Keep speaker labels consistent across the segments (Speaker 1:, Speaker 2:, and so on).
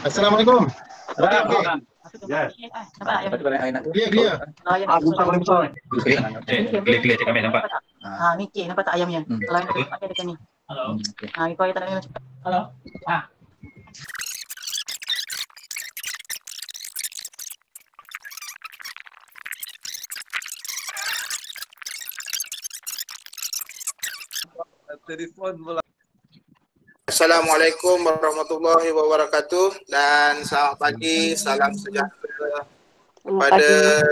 Speaker 1: Assalamualaikum.
Speaker 2: Okey, okey.
Speaker 3: Yes.
Speaker 1: Clear.
Speaker 3: Aku tak boleh besar.
Speaker 2: Clear cik kami nampak.
Speaker 4: Ni cik nampak tak ayamnya? Kalau yang pakai dekat ni.
Speaker 2: Hello.
Speaker 4: Kau ayat tak ada.
Speaker 2: Hello.
Speaker 3: Telefon pula.
Speaker 5: Assalamualaikum warahmatullahi wabarakatuh dan selamat pagi, salam sejahtera kepada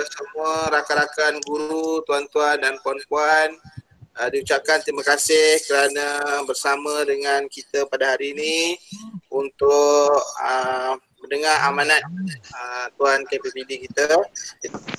Speaker 5: semua rakan-rakan guru, tuan-tuan dan puan-puan. Diucapkan terima kasih kerana bersama dengan kita pada hari ini untuk mendengar amanat Tuan KPPD kita.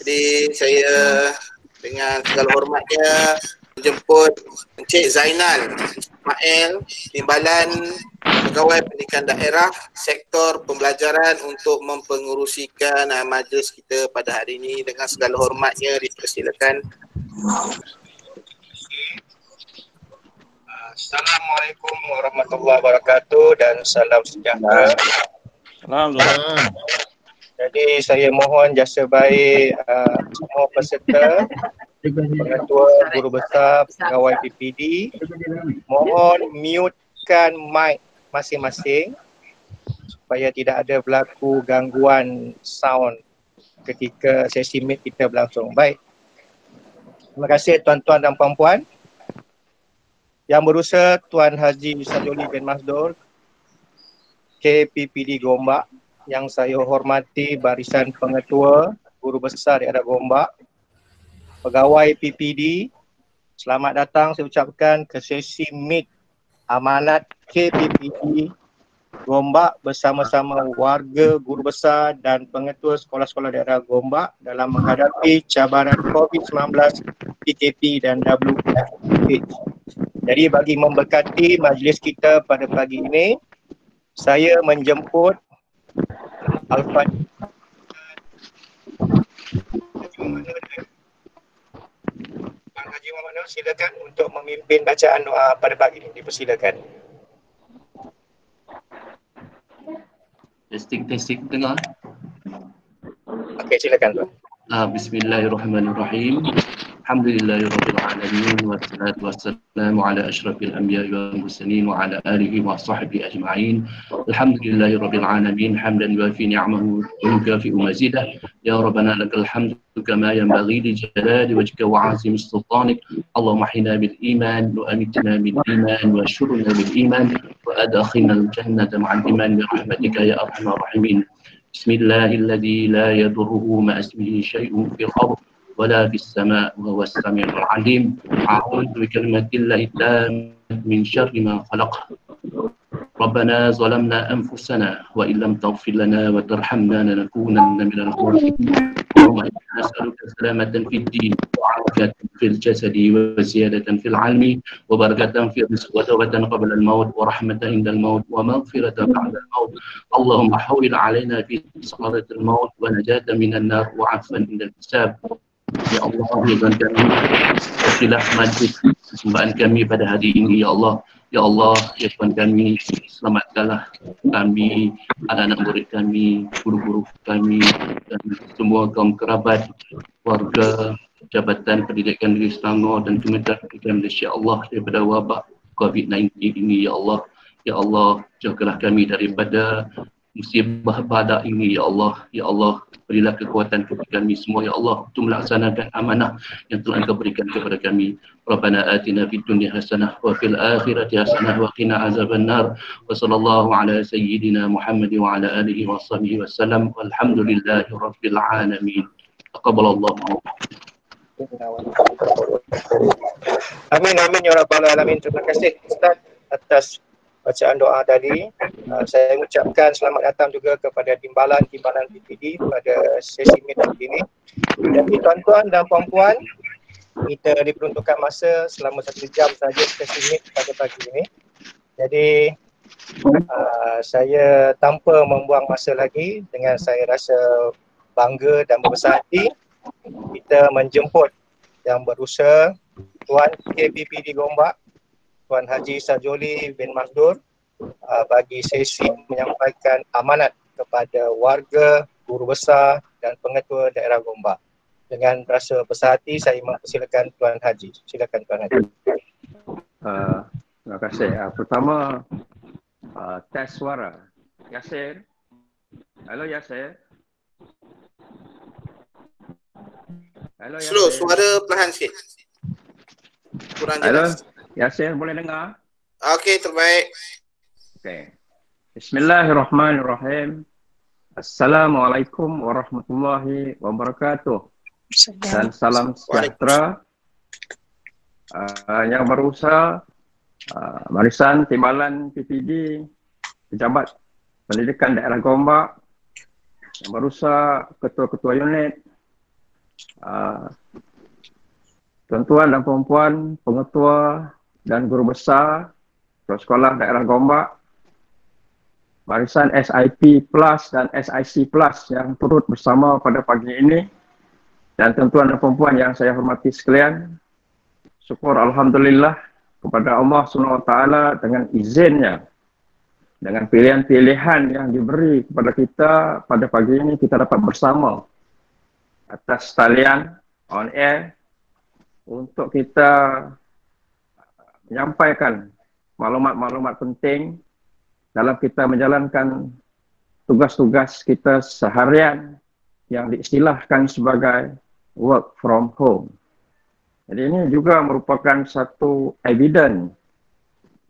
Speaker 5: Jadi saya dengan segala hormatnya menjemput Encik Zainal Ismail, Timbalan Pegawai Pendidikan Daerah Sektor Pembelajaran untuk mempengerusikan majlis kita pada hari ini. Dengan segala hormatnya dipersilakan. Assalamualaikum warahmatullahi wabarakatuh dan salam sejahtera.
Speaker 3: Alhamdulillah.
Speaker 5: Jadi saya mohon jasa baik semua peserta, pengetua, guru besar, pegawai PPD, mohon mutekan mic masing-masing supaya tidak ada berlaku gangguan sound ketika sesi meet kita berlangsung. Baik. Terima kasih tuan-tuan dan puan-puan. Yang berusaha Tuan Haji Sajoli bin Masdur, KPPD Gombak, yang saya hormati barisan pengetua, guru besar di Daerah Gombak, pegawai PPD, selamat datang saya ucapkan ke sesi meet amanat KPPD Gombak bersama-sama warga, guru besar dan pengetua sekolah-sekolah daerah Gombak dalam menghadapi cabaran COVID-19, PKP dan WFH. Jadi bagi memberkati majlis kita pada pagi ini, saya menjemput Al-Fatihah. Tuan Haji Muhammad Nur, silakan untuk memimpin bacaan doa pada pagi ini. Dipersilakan.
Speaker 2: Testing dengar.
Speaker 5: Okey, silakan Tuan.
Speaker 2: Bismillahirrahmanirrahim. Alhamdulillahirabbil alamin wassalatu wassalamu ala asyrafil anbiya'i wal mursalin wa ala alihi wa sahbihi ajma'in. Alhamdulillahirabbil alamin hamdan yuwafi ni'amahu wa yukafi'u mazidah. Ya rabbana lakal hamdu kama yanbaghi li jalali wajhika wa 'azimi sultanik. Allahumma hina bil iman wa amitna bil iman wa shurna bil iman wa adkhilna al jannata ma'al iman bi rahmatika ya arhamar rahimin. Bismillahilladzi la yadurruhu ma ismihi syai'un fil ardh ولا في السماء وهو السميع العليم. أعوذ بكلمات الله التامة من شر ما خلق. ربنا ظلمنا أنفسنا وإن لم تغفر لنا وترحمنا لنكونن من الخاسرين. اللهم إنا نسألك سلامة في الدين وعافية في الجسد وزيادة في العلم وبركة في الرزق وتوبة قبل الموت ورحمة عند الموت ومغفرة بعد الموت. اللهم حول علينا في سكرات الموت ونجاة من النار وعفوا عند الحساب. Ya Allah, ya Tuhan kami, bersilah majlis persembahan kami pada hari ini, Ya Allah. Ya Allah, ya Tuhan kami, selamatkanlah kami, anak-anak murid kami, guru-guru kami, dan semua kaum kerabat, warga, Jabatan Pendidikan Negeri Selangor dan Kementerian Pendidikan Malaysia, Allah, daripada wabak COVID-19 ini, Ya Allah. Ya Allah, jagalah kami daripada musibah badak ini, Ya Allah. Ya Allah, berilah kekuatan kepada kami semua, Ya Allah, untuk melaksanakan amanah yang telah Engkau berikan kepada kami. Rabbana atina fid dunya hasanah wa fil akhirati hasanah wa qina azabannar. Wa sallallahu ala sayyidina Muhammad wa ala alihi wa sahbihi wasallam. Walhamdulillahi rabbil alamin. Taqabbalallahu.
Speaker 5: Amin amin ya rabbal alamin. Terima kasih Ustaz atas bacaan doa tadi. Saya mengucapkan selamat datang juga kepada timbalan PPD pada sesi meet ini. Jadi tuan-tuan dan puan-puan, kita diperuntukkan masa selama 1 jam saja sesi meet pada pagi ini. Jadi saya tanpa membuang masa lagi, dengan saya rasa bangga dan berbesar hati, kita menjemput yang berusaha Tuan KPPD Gombak, Tuan Haji Sajoli bin Masdur bagi sesi menyampaikan amanat kepada warga, guru besar dan pengetua daerah Gombak. Dengan rasa besar hati saya mempersilakan Tuan Haji. Silakan Tuan Haji.
Speaker 6: Terima kasih. Pertama, tes suara. Yasir. Halo Yasir. Halo Yasir.
Speaker 7: Slow, suara perlahan sikit. Kurang jelas.
Speaker 6: Halo Yasir, boleh dengar?
Speaker 7: Okey, terbaik.
Speaker 6: Okey. Bismillahirrahmanirrahim. Assalamualaikum warahmatullahi wabarakatuh. Dan salam sejahtera. Yang berusaha barisan timbalan PPD Pejabat Pendidikan Daerah Gombak, yang berusaha ketua-ketua unit, tuan-tuan dan puan-puan, pengetua dan guru besar sekolah daerah Gombak, barisan SIP Plus dan SIC Plus yang turut bersama pada pagi ini, dan tuan-tuan dan puan-puan yang saya hormati sekalian. Syukur Alhamdulillah kepada Allah SWT dengan izinnya, dengan pilihan-pilihan yang diberi kepada kita pada pagi ini, kita dapat bersama atas talian on air untuk kita menyampaikan maklumat-maklumat penting dalam kita menjalankan tugas-tugas kita seharian yang diistilahkan sebagai work from home. Jadi ini juga merupakan satu evidence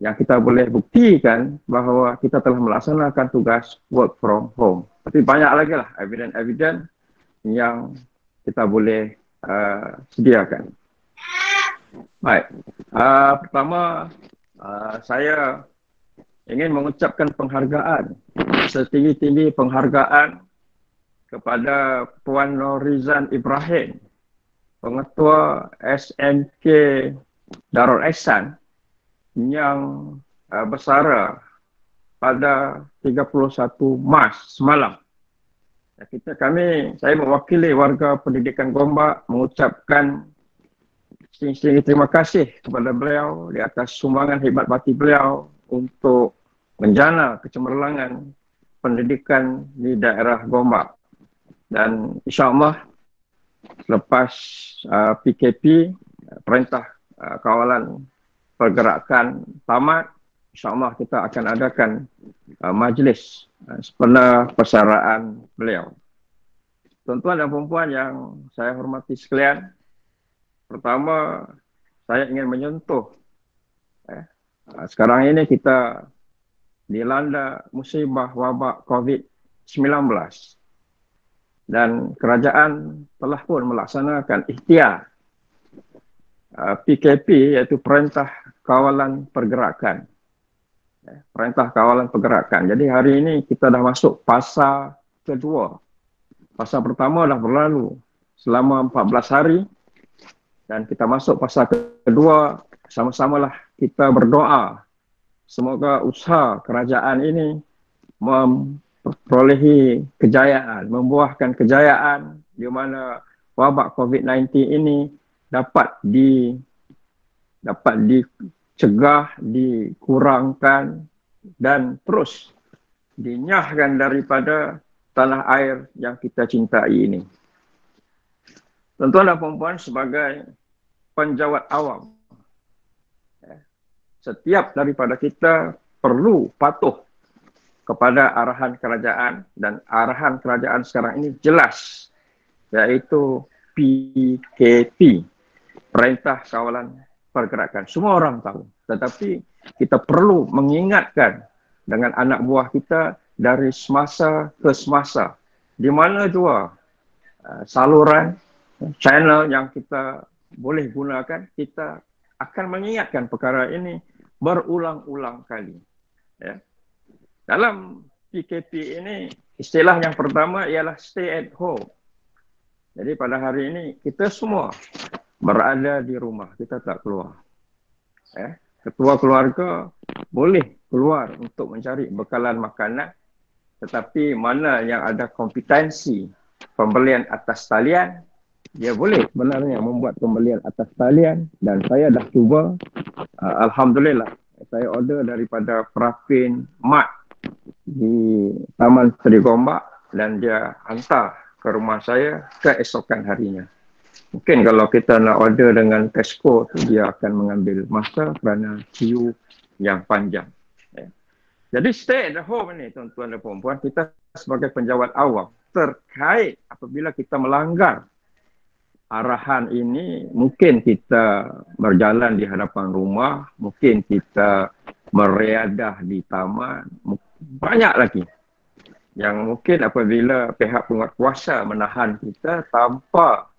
Speaker 6: yang kita boleh buktikan bahawa kita telah melaksanakan tugas work from home. Tapi banyak lagi lah evidence yang kita boleh sediakan. Baik, pertama saya ingin mengucapkan penghargaan, setinggi-tinggi penghargaan kepada Puan Norizan Ibrahim, Pengetua SMK Darul Ihsan yang bersara pada 31 Mac semalam. Saya mewakili warga pendidikan Gombak mengucapkan setinggi-tinggi terima kasih kepada beliau di atas sumbangan khidmat bakti beliau untuk menjana kecemerlangan pendidikan di daerah Gombak. Dan insyaAllah selepas PKP, Perintah Kawalan Pergerakan tamat, insyaAllah kita akan adakan majlis sempena persaraan beliau. Tuan-tuan dan puan-puan yang saya hormati sekalian, pertama saya ingin menyentuh sekarang ini kita dilanda musibah wabak COVID-19 dan kerajaan telah pun melaksanakan ikhtiar PKP, iaitu Perintah Kawalan Pergerakan. Perintah Kawalan Pergerakan. Jadi hari ini kita dah masuk fasa kedua. Fasa pertama dah berlalu selama 14 hari dan kita masuk fasa kedua. Sama-samalah kita berdoa semoga usaha kerajaan ini memperolehi kejayaan, membuahkan kejayaan di mana wabak COVID-19 ini dapat dicegah, dikurangkan dan terus dinyahkan daripada tanah air yang kita cintai ini. Tuan-tuan dan puan-puan, sebagai penjawat awam, setiap daripada kita perlu patuh kepada arahan kerajaan, dan arahan kerajaan sekarang ini jelas, iaitu PKP, Perintah Kawalan Pergerakan. Semua orang tahu, tetapi kita perlu mengingatkan dengan anak buah kita dari semasa ke semasa, di mana jua saluran, channel yang kita boleh gunakan, kita akan mengingatkan perkara ini berulang-ulang kali. Ya. Dalam PKP ini, istilah yang pertama ialah stay at home. Jadi pada hari ini kita semua berada di rumah, kita tak keluar. Ketua keluarga boleh keluar untuk mencari bekalan makanan, tetapi mana yang ada kompetensi pembelian atas talian, dia boleh sebenarnya membuat pembelian atas talian, dan saya dah cuba. Alhamdulillah, saya order daripada Prafin Mart di Taman Seri Gombak dan dia hantar ke rumah saya keesokan harinya. Mungkin kalau kita nak order dengan Tesco tu dia akan mengambil masa kerana queue yang panjang. Jadi stay at home ni tuan-tuan dan puan-puan, kita sebagai penjawat awam terkait apabila kita melanggar arahan ini, mungkin kita berjalan di hadapan rumah, mungkin kita meriadah di taman, banyak lagi yang mungkin apabila pihak penguatkuasa menahan kita tanpa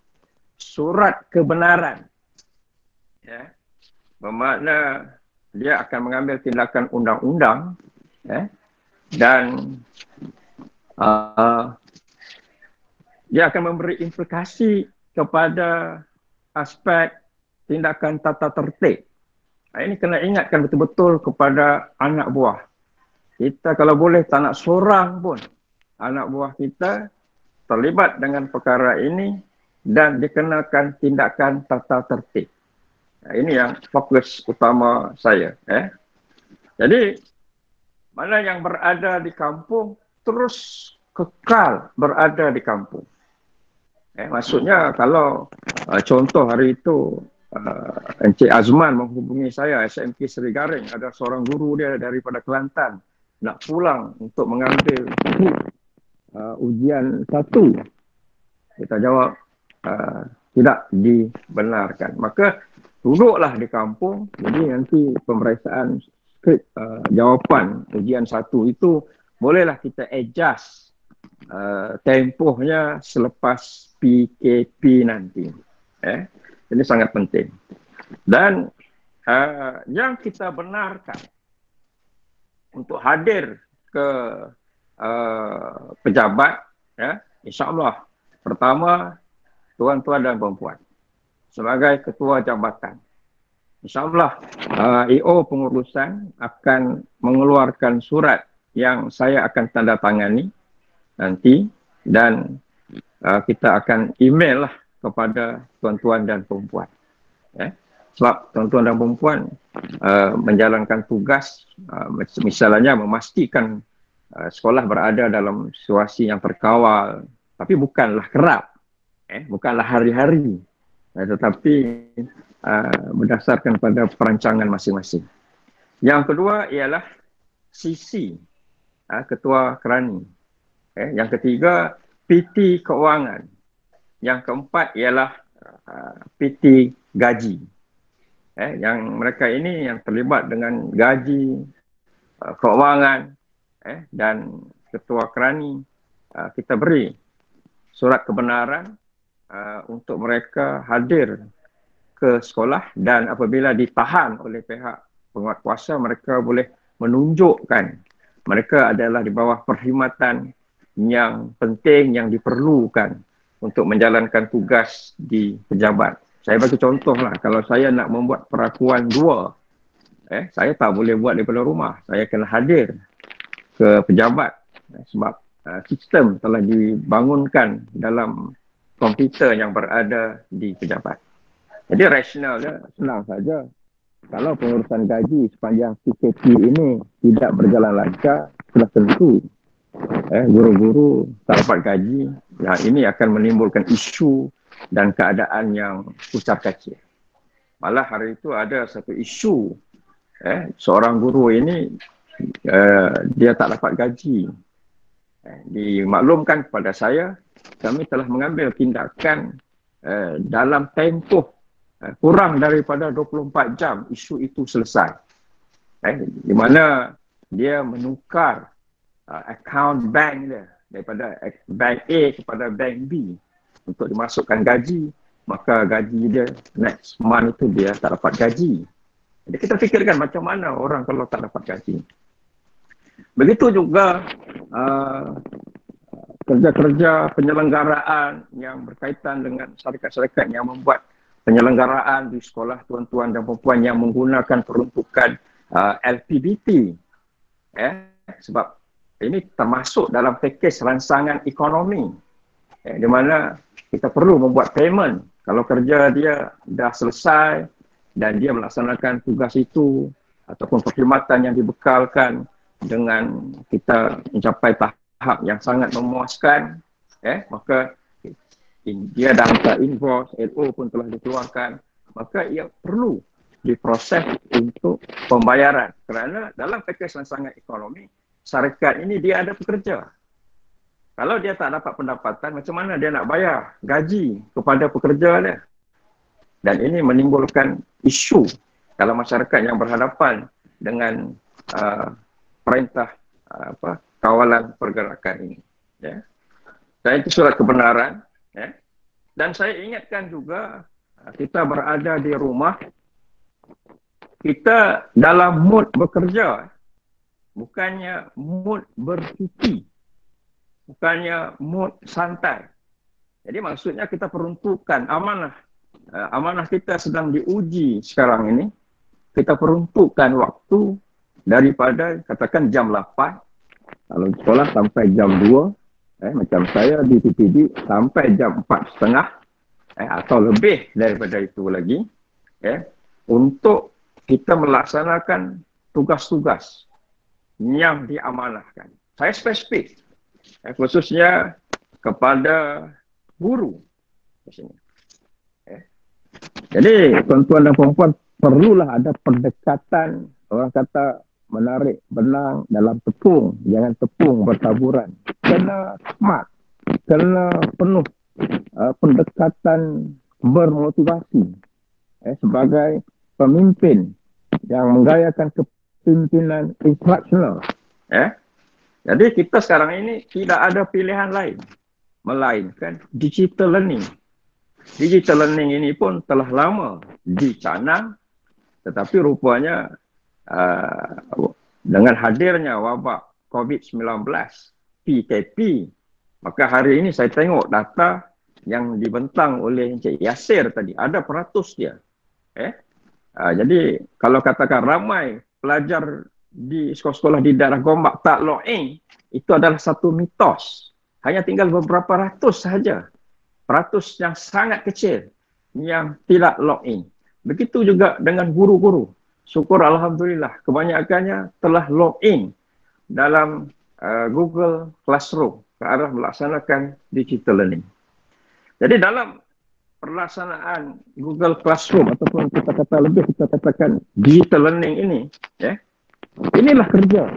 Speaker 6: surat kebenaran, ya, bermakna dia akan mengambil tindakan undang-undang, ya, dan dia akan memberi implikasi kepada aspek tindakan tata tertib. Ini kena ingatkan betul-betul kepada anak buah. Kita kalau boleh tak nak seorang pun anak buah kita terlibat dengan perkara ini dan dikenakan tindakan tata tertib. Ini yang fokus utama saya. Jadi, mana yang berada di kampung terus kekal berada di kampung. Maksudnya kalau contoh hari itu Encik Azman menghubungi saya, SMK Seri Garing, ada seorang guru dia daripada Kelantan nak pulang untuk mengambil ujian 1. Kita jawab tidak dibenarkan. Maka duduklah di kampung, jadi nanti pemeriksaan skrip jawapan ujian 1 itu bolehlah kita adjust tempohnya selepas PKP nanti. Ini sangat penting. Dan yang kita benarkan untuk hadir ke pejabat, ya, insya-Allah pertama tuan-tuan dan puan-puan sebagai ketua jabatan, insya-Allah EO pengurusan akan mengeluarkan surat yang saya akan tanda tangani nanti dan kita akan email lah kepada tuan-tuan dan perempuan. Sebab tuan-tuan dan perempuan menjalankan tugas, misalnya memastikan sekolah berada dalam situasi yang terkawal, tapi bukanlah kerap, bukanlah hari-hari, tetapi berdasarkan pada perancangan masing-masing. Yang kedua ialah CC, Ketua Kerani. Yang ketiga, PT Keuangan. Yang keempat ialah PT Gaji. Yang mereka ini yang terlibat dengan gaji, keuangan dan Ketua Kerani, kita beri surat kebenaran untuk mereka hadir ke sekolah dan apabila ditahan oleh pihak penguatkuasa, mereka boleh menunjukkan mereka adalah di bawah perkhidmatan yang penting yang diperlukan untuk menjalankan tugas di pejabat. Saya bagi contoh lah, kalau saya nak membuat perakuan 2, saya tak boleh buat daripada rumah. Saya kena hadir ke pejabat sebab sistem telah dibangunkan dalam komputer yang berada di pejabat. Jadi rasionalnya senang saja. Kalau pengurusan gaji sepanjang PKP ini tidak berjalan lancar, sudah tentu guru-guru tak dapat gaji. Ini akan menimbulkan isu dan keadaan yang ucar kacir. Malah hari itu ada satu isu, seorang guru ini dia tak dapat gaji. Dimaklumkan kepada saya, kami telah mengambil tindakan dalam tempoh kurang daripada 24 jam isu itu selesai. Di mana dia menukar akaun bank dia daripada bank A kepada bank B untuk dimasukkan gaji, maka gaji dia next month itu dia tak dapat gaji. Jadi kita fikirkan macam mana orang kalau tak dapat gaji. Begitu juga kerja-kerja penyelenggaraan yang berkaitan dengan syarikat-syarikat yang membuat penyelenggaraan di sekolah tuan-tuan dan perempuan yang menggunakan peruntukan LPBT. Sebab ini termasuk dalam pakej ransangan ekonomi. Di mana kita perlu membuat payment. Kalau kerja dia dah selesai dan dia melaksanakan tugas itu ataupun perkhidmatan yang dibekalkan, dengan kita mencapai tahap yang sangat memuaskan, maka dia dah hantar invoice, LO pun telah dikeluarkan, maka ia perlu diproses untuk pembayaran. Kerana dalam pakej yang sangat ekonomi, syarikat ini dia ada pekerja. Kalau dia tak dapat pendapatan, macam mana dia nak bayar gaji kepada pekerja dia? Dan ini menimbulkan isu dalam masyarakat yang berhadapan dengan perintah kawalan pergerakan ini. Ya. Dan itu surat kebenaran. Ya. Dan saya ingatkan juga, kita berada di rumah, kita dalam mood bekerja, bukannya mood bercuti, bukannya mood santai. Jadi maksudnya kita peruntukkan amanah. Amanah kita sedang diuji sekarang ini. Kita peruntukkan waktu daripada katakan jam 8, kalau sekolah sampai jam 2, macam saya di PPD sampai jam 4.30, atau lebih daripada itu lagi, untuk kita melaksanakan tugas-tugas yang diamanahkan. Saya spesifik, khususnya kepada guru di sini. Jadi tuan-tuan dan puan-puan, perlulah ada pendekatan, orang kata menarik benang dalam tepung, jangan tepung bertaburan. Kena smart, kena penuh pendekatan bermotivasi sebagai pemimpin yang menggayakan kepimpinan instruksional. Jadi kita sekarang ini tidak ada pilihan lain melainkan digital learning. Digital learning ini pun telah lama dicanang, tetapi rupanya dengan hadirnya wabak COVID-19, PKP, maka hari ini saya tengok data yang dibentang oleh Encik Yasir tadi, ada peratus dia. Jadi kalau katakan ramai pelajar di sekolah-sekolah di daerah Gombak tak login, itu adalah satu mitos. Hanya tinggal beberapa ratus sahaja. Peratus yang sangat kecil yang tidak login. Begitu juga dengan guru-guru. Syukur Alhamdulillah, kebanyakannya telah login dalam Google Classroom ke arah melaksanakan digital learning. Jadi dalam pelaksanaan Google Classroom ataupun kita katakan digital learning ini, inilah kerja.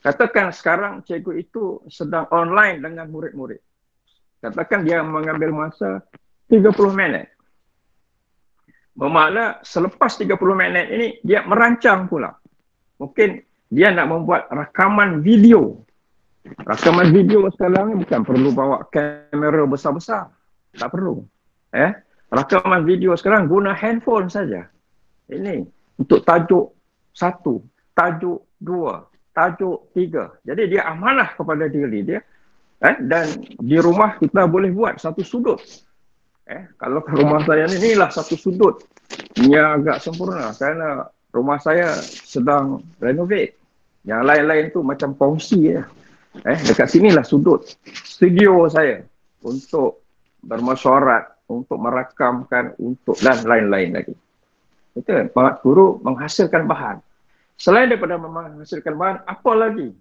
Speaker 6: Katakan sekarang cikgu itu sedang online dengan murid-murid. Katakan dia mengambil masa 30 minit. Bermakna selepas 30 minit ini dia merancang pula. Mungkin dia nak membuat rakaman video. Rakaman video sekarang ni bukan perlu bawa kamera besar-besar. Tak perlu. Rakaman video sekarang guna handphone saja. Ini untuk tajuk 1, tajuk 2, tajuk 3. Jadi dia amanah kepada diri dia. Dan di rumah kita boleh buat satu sudut. Kalau ke rumah saya ni, inilah satu sudut yang agak sempurna kerana rumah saya sedang renovate. Yang lain-lain tu macam kongsi ya. Dekat sinilah sudut studio saya untuk bermesyuarat, untuk merakamkan, untuk dan lain-lain lagi. Itu guru menghasilkan bahan. Selain daripada menghasilkan bahan, apa lagi?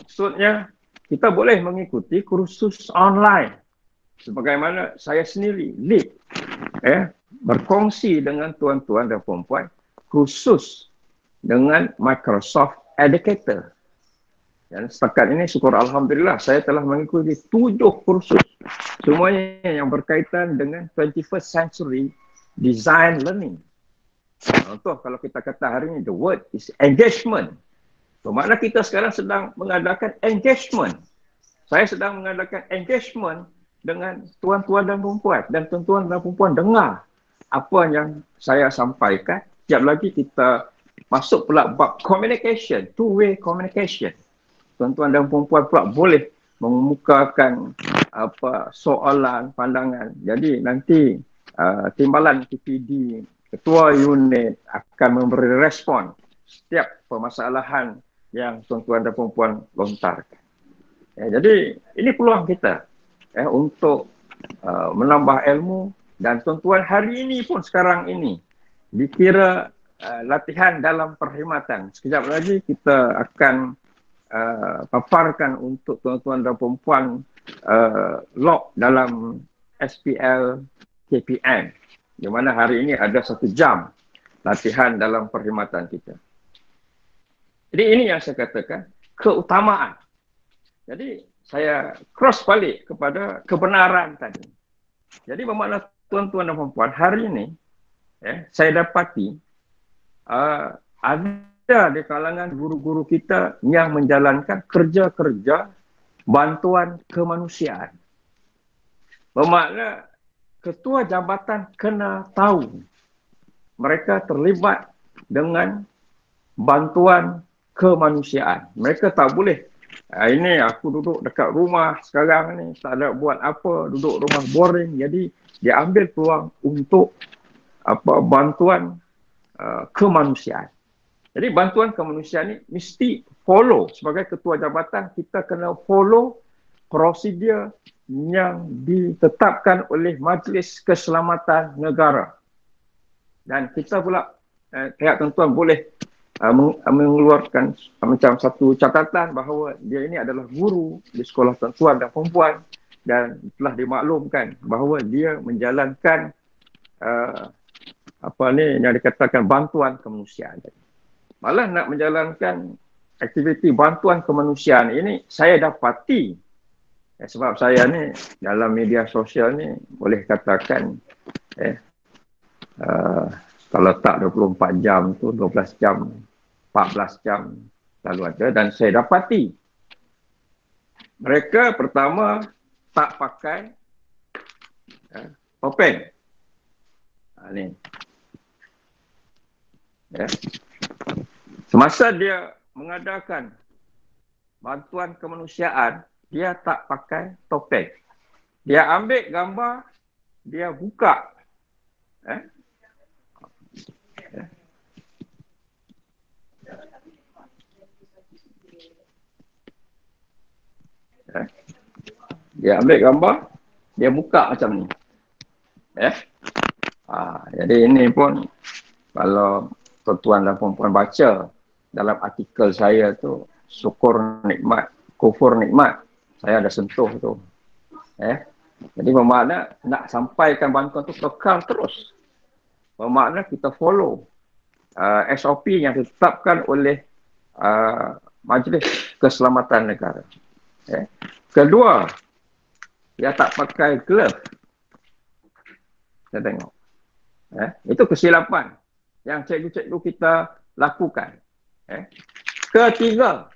Speaker 6: Maksudnya kita boleh mengikuti kursus online. Sebagaimana saya sendiri, lead, berkongsi dengan tuan-tuan dan puan-puan, kursus dengan Microsoft Educator. Dan setakat ini, syukur Alhamdulillah, saya telah mengikuti 7 kursus. Semuanya yang berkaitan dengan 21st century design learning. Contoh, kalau kita kata hari ini, the word is engagement. Bermakna kita sekarang sedang mengadakan engagement. Saya sedang mengadakan engagement dengan tuan-tuan dan perempuan. Dan tuan-tuan dan perempuan dengar apa yang saya sampaikan. Sekejap lagi kita masuk pula bab communication, two-way communication. Tuan-tuan dan perempuan pula boleh mengemukakan soalan, pandangan. Jadi nanti timbalan PPD, ketua unit akan memberi respon setiap permasalahan yang tuan-tuan dan perempuan lontarkan. Jadi ini peluang kita untuk menambah ilmu, dan tuan-tuan hari ini pun sekarang ini dikira latihan dalam perkhidmatan. Sekejap lagi kita akan paparkan untuk tuan-tuan dan perempuan log dalam SPL KPM, di mana hari ini ada 1 jam latihan dalam perkhidmatan kita. Jadi ini yang saya katakan, keutamaan. Jadi saya cross balik kepada kebenaran tadi. Jadi bermakna tuan-tuan dan perempuan, hari ini saya dapati ada di kalangan guru-guru kita yang menjalankan kerja-kerja bantuan kemanusiaan. Bermakna ketua jabatan kena tahu mereka terlibat dengan bantuan kemanusiaan. Mereka tak boleh, ini aku duduk dekat rumah sekarang ni, tak ada buat apa, duduk rumah boring. Jadi dia ambil peluang untuk bantuan kemanusiaan. Jadi bantuan kemanusiaan ni mesti follow, sebagai ketua jabatan kita kena follow prosedur yang ditetapkan oleh Majlis Keselamatan Negara. Dan kita pula pihak tuan-tuan boleh mengeluarkan macam satu catatan bahawa dia ini adalah guru di sekolah tuan-tuan dan perempuan dan telah dimaklumkan bahawa dia menjalankan yang dikatakan bantuan kemanusiaan. Malah nak menjalankan aktiviti bantuan kemanusiaan ini saya dapati sebab saya ni dalam media sosial ni boleh katakan kalau tak 24 jam tu 12 jam, 14 jam selalu ada, dan saya dapati mereka pertama tak pakai topeng. Ni. Semasa dia mengadakan bantuan kemanusiaan, dia tak pakai topeng. Dia ambil gambar, dia buka. Dia ambil gambar, dia buka macam ni. Jadi ini pun kalau tuan-tuan dan perempuan baca dalam artikel saya tu, syukur nikmat, kufur nikmat, saya ada sentuh tu. Jadi bermakna nak sampaikan bantuan tu kekal terus. Bermakna kita follow SOP yang ditetapkan oleh Majlis Keselamatan Negara. Kedua, dia tak pakai glove. Saya tengok. Itu kesilapan yang cikgu-cikgu kita lakukan. Ketiga,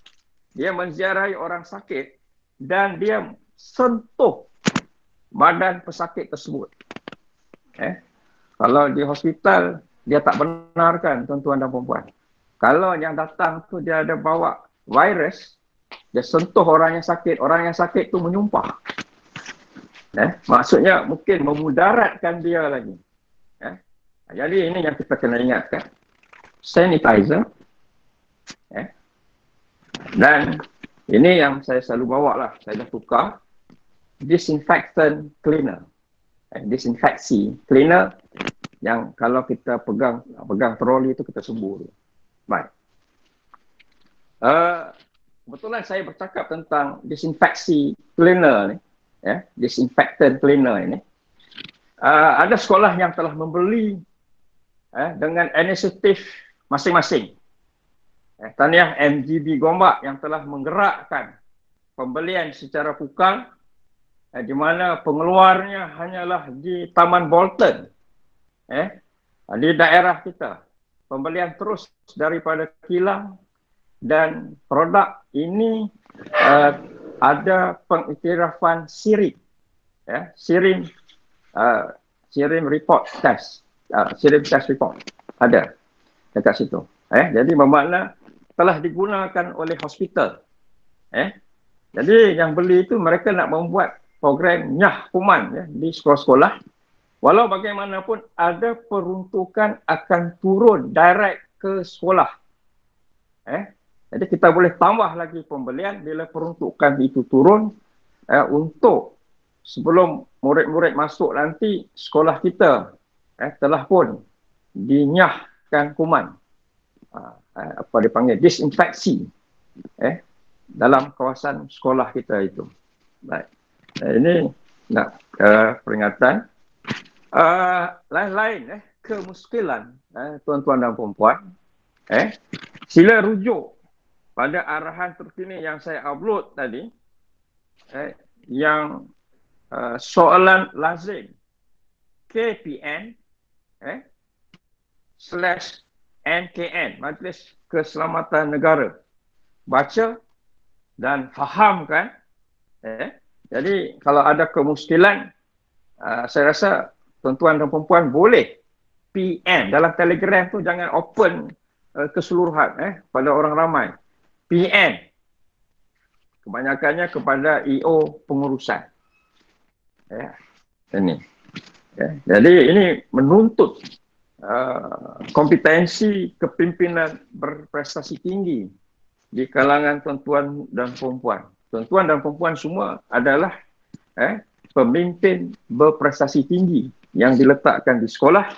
Speaker 6: dia menziarahi orang sakit dan dia sentuh badan pesakit tersebut. Kalau di hospital, dia tak benarkan tuan-tuan dan perempuan. Kalau yang datang tu dia ada bawa virus, dia sentuh orang yang sakit tu menyumpah. Maksudnya mungkin memudaratkan dia lagi. Jadi ini yang kita kena ingatkan. Sanitizer. Dan ini yang saya selalu bawa lah. Saya dah tukar. Disinfectant cleaner. Disinfeksi cleaner yang kalau kita pegang troli itu kita sembuh. Baik. Kebetulan saya bercakap tentang disinfeksi cleaner ni. Disinfectant cleaner ini. Ada sekolah yang telah membeli dengan inisiatif masing-masing. Tahniah MGB Gombak yang telah menggerakkan pembelian secara pukal, di mana pengeluarnya hanyalah di Taman Bolton, di daerah kita. Pembelian terus daripada kilang, dan produk ini ada pengiktirafan SIRIM, SIRIM report test, SIRIM test report ada dekat situ. Jadi bermakna telah digunakan oleh hospital. Jadi yang beli itu mereka nak membuat program nyah kuman di sekolah-sekolah. Walau bagaimanapun ada peruntukan akan turun direct ke sekolah. Jadi kita boleh tambah lagi pembelian bila peruntukan itu turun untuk sebelum murid-murid masuk nanti sekolah kita telah pun dinyah melakukan kuman, apa dipanggil disinfeksi dalam kawasan sekolah kita itu. Baik. Ini nak peringatan. Lain-lain kemuskilan tuan-tuan dan puan-puan, sila rujuk pada arahan terkini yang saya upload tadi, yang soalan lazim KPN /NKN, Majlis Keselamatan Negara. Baca dan fahamkan. Jadi kalau ada kemuskilan, saya rasa tuan-tuan dan perempuan boleh PM dalam Telegram tu, jangan open keseluruhan pada orang ramai. PM kebanyakannya kepada EO pengurusan. Ini. Jadi ini menuntut kompetensi kepimpinan berprestasi tinggi di kalangan tuan-tuan dan perempuan. Tuan-tuan dan perempuan semua adalah pemimpin berprestasi tinggi yang diletakkan di sekolah.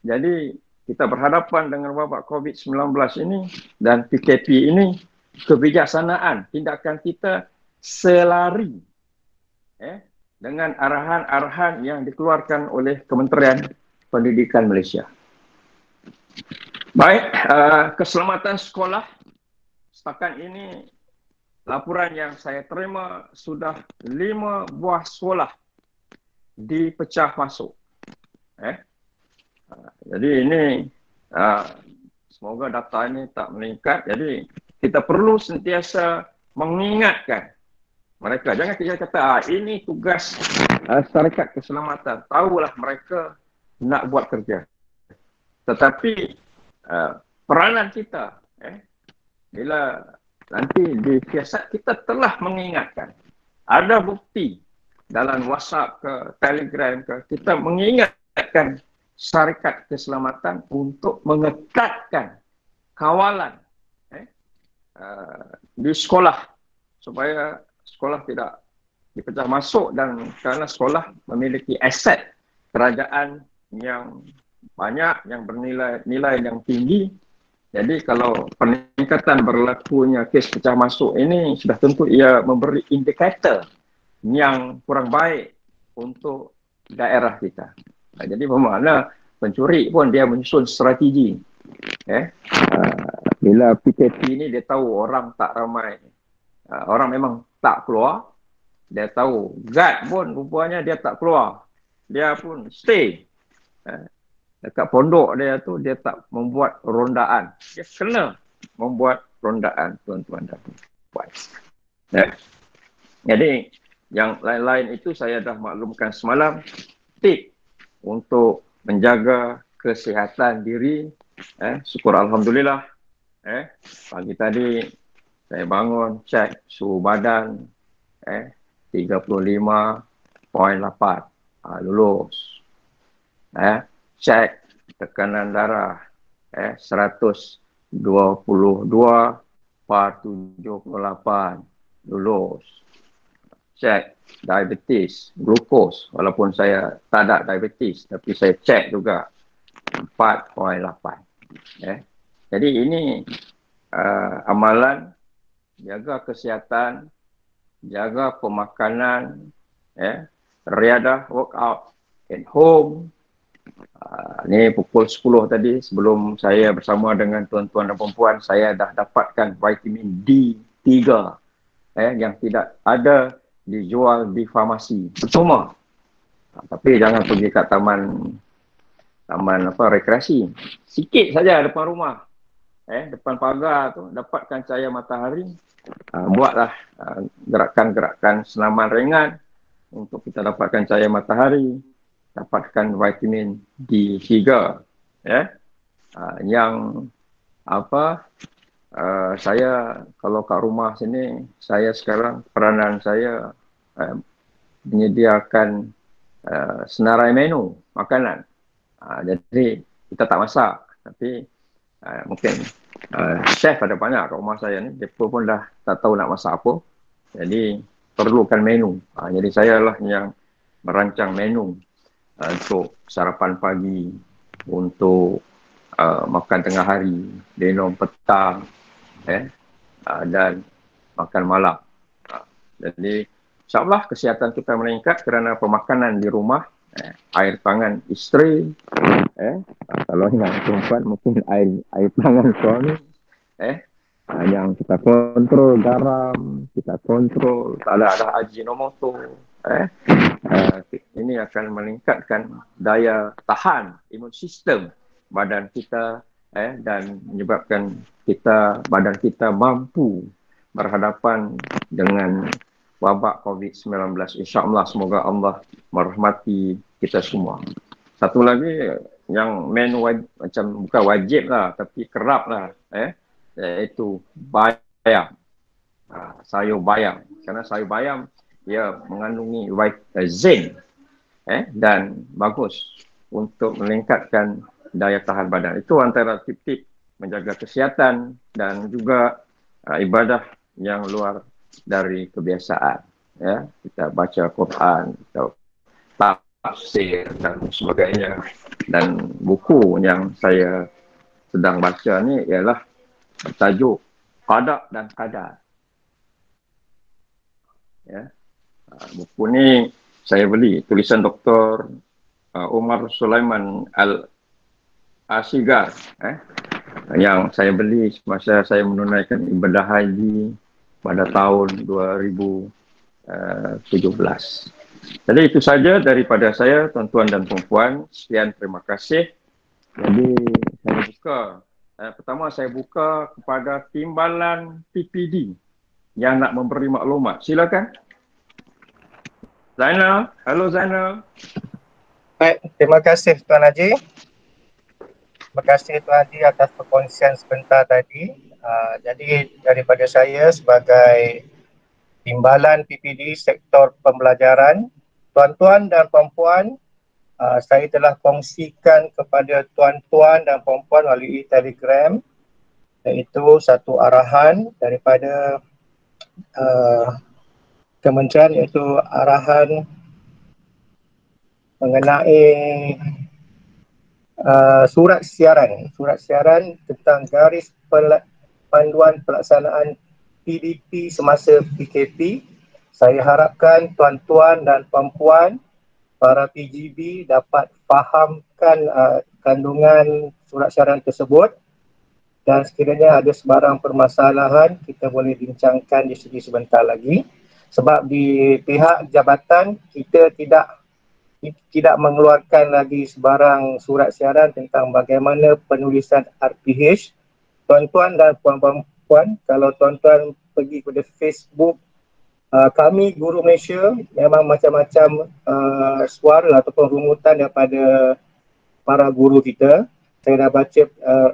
Speaker 6: Jadi kita berhadapan dengan wabak COVID-19 ini dan PKP ini, kebijaksanaan tindakan kita selari dengan arahan-arahan yang dikeluarkan oleh Kementerian Pendidikan Malaysia. Baik, keselamatan sekolah. Setakat ini laporan yang saya terima sudah 5 buah sekolah dipecah masuk. Jadi ini semoga data ini tak meningkat. Jadi kita perlu sentiasa mengingatkan mereka. Jangan kita kata ini tugas syarikat keselamatan. Tahulah mereka nak buat kerja. Tetapi peranan kita bila nanti di siasat kita telah mengingatkan. Ada bukti dalam WhatsApp ke Telegram ke, kita mengingatkan syarikat keselamatan untuk mengetatkan kawalan di sekolah supaya sekolah tidak dipecah masuk, dan kerana sekolah memiliki aset kerajaan yang banyak, yang bernilai yang tinggi. Jadi kalau peningkatan berlakunya kes pecah masuk ini sudah tentu ia memberi indikator yang kurang baik untuk daerah kita. Jadi bermakna pencuri pun dia menyusun strategi. Bila PKP ini dia tahu orang tak ramai, orang memang tak keluar, dia tahu guard pun rupanya dia tak keluar, dia pun stay. Dekat pondok dia tu dia tak membuat rondaan. Dia kena membuat rondaan, tuan-tuan dan puan. Jadi yang lain-lain itu saya dah maklumkan semalam. Tip untuk menjaga kesihatan diri. Syukur Alhamdulillah. Pagi tadi saya bangun cek suhu badan 35.8, lulus. Cek tekanan darah 122/78, lulus. Cek diabetes, glukos, walaupun saya tak ada diabetes tapi saya cek juga 4.8. Jadi ini amalan jaga kesihatan, jaga pemakanan, riadah, workout at home. Ni pukul 10 tadi sebelum saya bersama dengan tuan-tuan dan perempuan, saya dah dapatkan vitamin D3 yang tidak ada dijual di farmasi. Percuma. Tapi jangan pergi kat taman rekreasi. Sikit saja depan rumah. Depan pagar tu dapatkan cahaya matahari. Buatlah gerakan-gerakan senaman ringan untuk kita dapatkan cahaya matahari. Dapatkan vitamin D3, yang saya kalau kat rumah sini, saya sekarang peranan saya menyediakan senarai menu makanan. Jadi kita tak masak, tapi mungkin chef ada banyak kat rumah saya ni, mereka pun dah tak tahu nak masak apa, jadi perlukan menu. Jadi saya lah yang merancang menu untuk sarapan pagi, untuk makan tengah hari, minum petang, dan makan malam. Jadi insyaAllah kesihatan kita meningkat kerana pemakanan di rumah, air tangan isteri, kalau yang perempuan mungkin air tangan suami, yang kita kontrol garam, kita kontrol tak ada ajinomoto, ini akan meningkatkan daya tahan imun sistem badan kita, dan menyebabkan badan kita mampu berhadapan dengan wabak COVID-19. InsyaAllah, semoga Allah merahmati kita semua. Satu lagi yang macam bukan wajib lah, tapi kerap lah, iaitu bayam, sayur bayam. Kerana sayur bayam ia mengandungi zinc, dan bagus untuk meningkatkan daya tahan badan. Itu antara tip-tip menjaga kesihatan dan juga ibadah yang luar dari kebiasaan. Kita baca Quran, kita tafsir dan sebagainya. Dan buku yang saya sedang baca ni ialah bertajuk Qada dan Qadar. Buku ni saya beli, tulisan Dr. Umar Sulaiman Al-Asigar, yang saya beli semasa saya menunaikan ibadah haji pada tahun 2017. Jadi itu saja daripada saya, tuan-tuan dan puan-puan. Sekian, terima kasih. Jadi saya buka, pertama saya buka kepada timbalan PPD yang nak memberi maklumat. Silakan. Zainal, halo Zainal.
Speaker 5: Baik, terima kasih Tuan Haji. Terima kasih Tuan Haji atas perkongsian sebentar tadi. Jadi daripada saya sebagai timbalan PPD sektor pembelajaran, tuan-tuan dan puan-puan, saya telah kongsikan kepada tuan-tuan dan puan-puan melalui Telegram, iaitu satu arahan daripada kementerian, iaitu arahan mengenai surat siaran tentang garis panduan pelaksanaan PDP semasa PKP. Saya harapkan tuan-tuan dan puan-puan para PGB dapat fahamkan kandungan surat siaran tersebut, dan sekiranya ada sebarang permasalahan kita boleh bincangkan di segi sebentar lagi. Sebab di pihak jabatan kita tidak mengeluarkan lagi sebarang surat siaran tentang bagaimana penulisan RPH. Tuan-tuan dan puan-puan, kalau tuan-tuan pergi kepada Facebook kami Guru Malaysia, memang macam-macam suara ataupun rungutan daripada para guru kita. Saya dah baca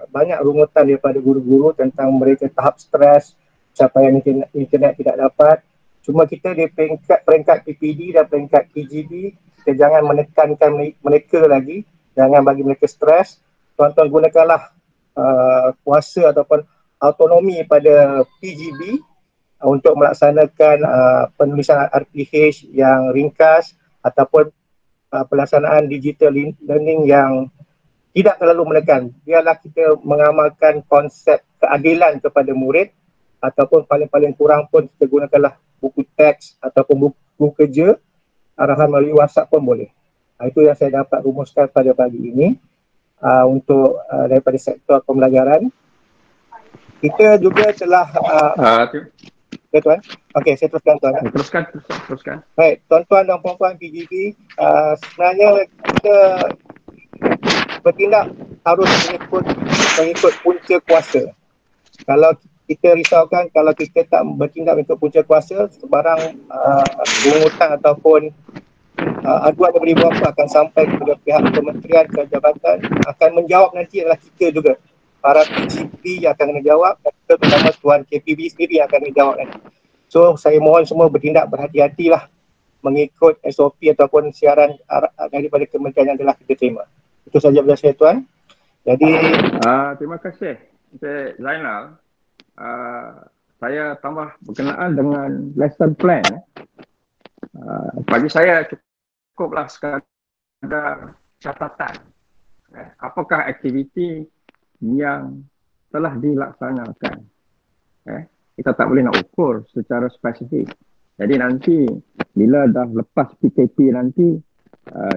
Speaker 5: banyak rungutan daripada guru-guru tentang mereka tahap stres, capaian internet tidak dapat. Cuma kita di peringkat PPD dan peringkat PGB, kita jangan menekankan mereka lagi, jangan bagi mereka stres. Tuan-tuan gunakanlah kuasa ataupun autonomi pada PGB untuk melaksanakan penulisan RPH yang ringkas ataupun pelaksanaan digital learning yang tidak terlalu menekan. Biarlah kita mengamalkan konsep keadilan kepada murid, ataupun paling-paling kurang pun kita gunakanlah buku teks ataupun buku kerja, arahan melalui WhatsApp pun boleh. Itu yang saya dapat rumuskan pada pagi ini untuk daripada sektor pembelajaran. Kita juga telah ya tuan. Okey, saya teruskan tuan.
Speaker 6: Teruskan.
Speaker 5: Baik, tuan-tuan dan puan-puan PGB, sebenarnya kita bertindak harus mengikut punca kuasa. Kalau kita risaukan, kalau kita tak bertindak mengikut punca kuasa, sebarang pungutan ataupun aduan yang boleh berapa akan sampai kepada pihak kementerian ke jabatan, akan menjawab nanti adalah kita juga. Para PGB yang akan menjawab, terutama Tuan KPB sendiri yang akan menjawab nanti. So saya mohon semua bertindak berhati-hatilah mengikut SOP ataupun siaran daripada kementerian yang telah kita terima. Itu saja dari saya Tuan. Jadi
Speaker 6: terima kasih Encik Zainal. Saya tambah berkenaan dengan lesson plan. Bagi saya cukuplah sekadar catatan. Apakah aktiviti yang telah dilaksanakan. Kita tak boleh nak ukur secara spesifik. Jadi nanti bila dah lepas PKP nanti,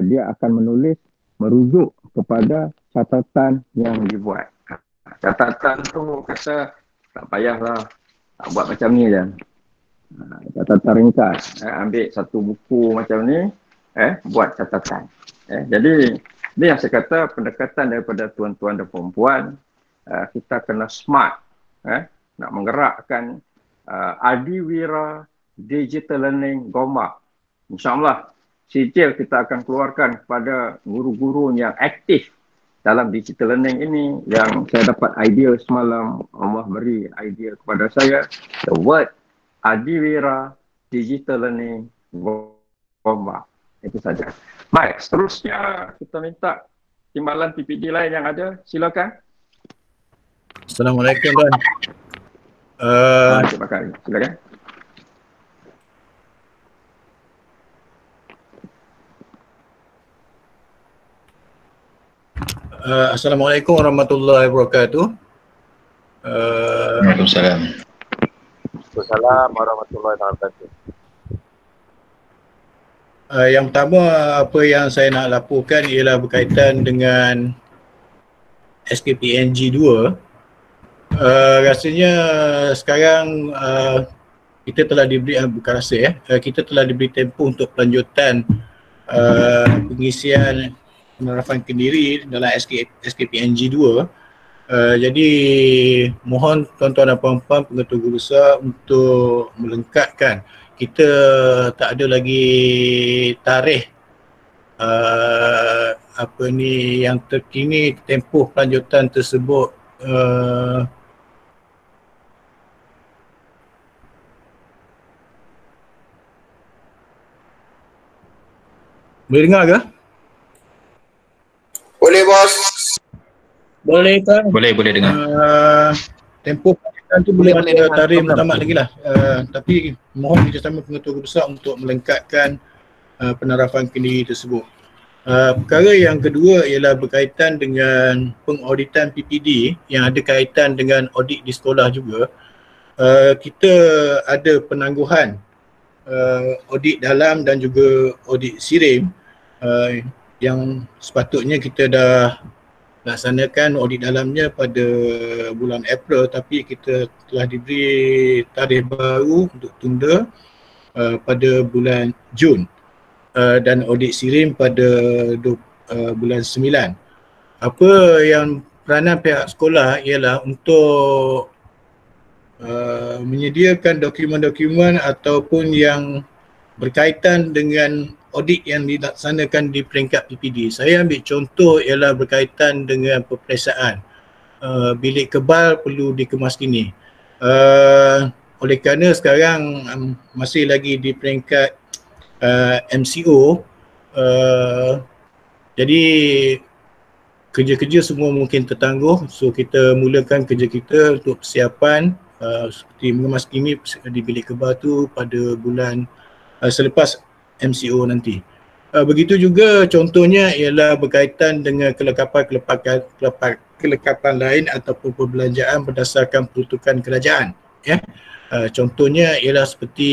Speaker 6: dia akan menulis merujuk kepada catatan yang dibuat. Catatan tu kata tak payahlah, tak buat macam ni je. Catatan ringkas, ambil satu buku macam ni, buat catatan. Jadi ni yang saya kata pendekatan daripada tuan-tuan dan puan-puan, kita kena smart, nak menggerakkan Adiwira Digital Learning Gombak. InsyaAllah sijil kita akan keluarkan kepada guru-guru yang aktif dalam digital learning ini. Yang saya dapat idea semalam, Allah beri idea kepada saya, the word Adiwira Digital Learning Gombak. Itu saja. Baik, seterusnya kita minta timbalan PPD lain yang ada, silakan.
Speaker 8: Assalamualaikum Tuan.
Speaker 6: Terima kasih. Silakan.
Speaker 8: Assalamualaikum warahmatullahi wabarakatuh.
Speaker 1: Waalaikumsalam.
Speaker 9: Waalaikumsalam warahmatullahi wabarakatuh.
Speaker 8: Yang pertama, apa yang saya nak laporkan ialah berkaitan dengan SKPNG 2. Rasanya sekarang kita telah diberi, bukan rasa kita telah diberi tempoh untuk pelanjutan pengisian penerapan kendiri dalam SKPNG 2. Jadi mohon tuan-tuan dan puan-puan pengetua guru besar untuk melengkapkan. Kita tak ada lagi tarikh yang terkini tempoh pelanjutan tersebut. Boleh dengar ke?
Speaker 7: Boleh bos.
Speaker 8: Boleh kan?
Speaker 1: Boleh dengar.
Speaker 8: Tempoh pelanjutan tu belum ada tarikh mutamat lagi lah. Tapi mohon kerjasama pengetua guru besar untuk melengkapkan penerapan kendiri tersebut. Perkara yang kedua ialah berkaitan dengan pengauditan PPD yang ada kaitan dengan audit di sekolah juga. Kita ada penangguhan audit dalam dan juga audit sirim yang sepatutnya kita dah laksanakan audit dalamnya pada bulan April, tapi kita telah diberi tarikh baru untuk tunda pada bulan Jun. Dan audit sirim pada bulan 9. Apa yang peranan pihak sekolah ialah untuk menyediakan dokumen-dokumen ataupun yang berkaitan dengan audit yang dilaksanakan di peringkat PPD. Saya ambil contoh ialah berkaitan dengan peperiksaan. Bilik kebal perlu dikemaskini. Oleh kerana sekarang masih lagi di peringkat MCO, jadi kerja-kerja semua mungkin tertangguh. So kita mulakan kerja kita untuk persiapan seperti mengemaskini di bilik kebal tu pada bulan selepas MCO nanti. Begitu juga contohnya ialah berkaitan dengan kelengkapan lain ataupun perbelanjaan berdasarkan peruntukan kerajaan. Contohnya ialah seperti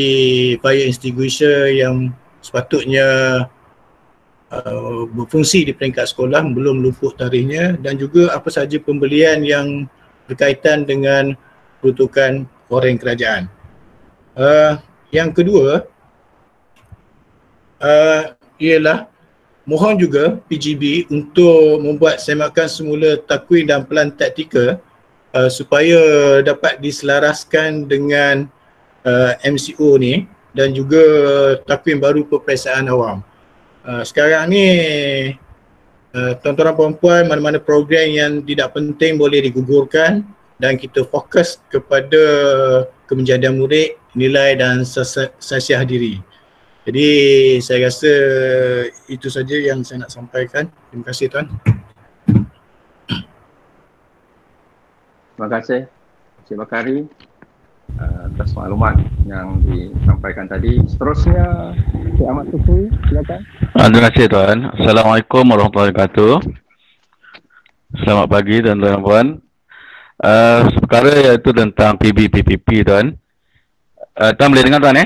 Speaker 8: fire extinguisher yang sepatutnya berfungsi di peringkat sekolah belum luput tarikhnya, dan juga apa sahaja pembelian yang berkaitan dengan peruntukan orang kerajaan. Yang kedua ialah mohon juga PGB untuk membuat semakan semula takwin dan pelan taktikal supaya dapat diselaraskan dengan MCO ni dan juga takwin baru peperiksaan awam. Sekarang ni tuan-tuan dan puan-puan, mana-mana program yang tidak penting boleh digugurkan dan kita fokus kepada kemenjadian murid, nilai dan sasiah diri. Jadi saya rasa itu saja yang saya nak sampaikan. Terima kasih Tuan.
Speaker 6: Terima kasih Encik Bakari atas maklumat yang disampaikan tadi. Seterusnya Encik Ahmad Tufu, silakan.
Speaker 10: Terima kasih Tuan. Assalamualaikum warahmatullahi wabarakatuh. Selamat pagi tuan-tuan dan puan. Perkara iaitu tentang PBPPP tuan. Tuan boleh dengar tuan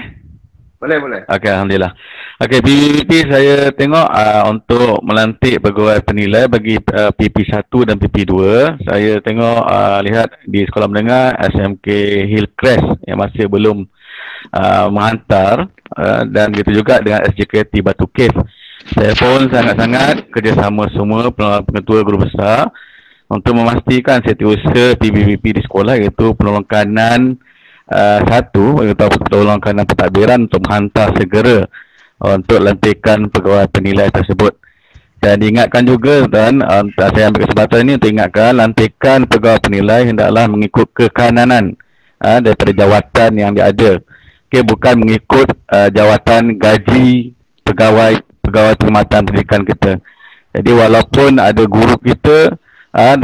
Speaker 6: Boleh.
Speaker 10: Okey, Alhamdulillah. Okey, PBPP saya tengok untuk melantik pegawai penilai bagi PP1 dan PP2. Saya tengok lihat di sekolah menengah SMK Hillcrest yang masih belum menghantar dan begitu juga dengan SJKT Batu Cave. Saya pun sangat-sangat kerjasama semua pengetua guru besar untuk memastikan setiausaha PBPP di sekolah iaitu penolong kanan satu atau penolong kanan pentadbiran untuk menghantar segera untuk lantikan pegawai penilai tersebut. Dan diingatkan juga dan saya ambil kesempatan ini untuk ingatkan lantikan pegawai penilai hendaklah mengikut kekananan daripada jawatan yang dia ada. Okey, bukan mengikut jawatan gaji pegawai perkhidmatan pendidikan kita. Jadi walaupun ada guru kita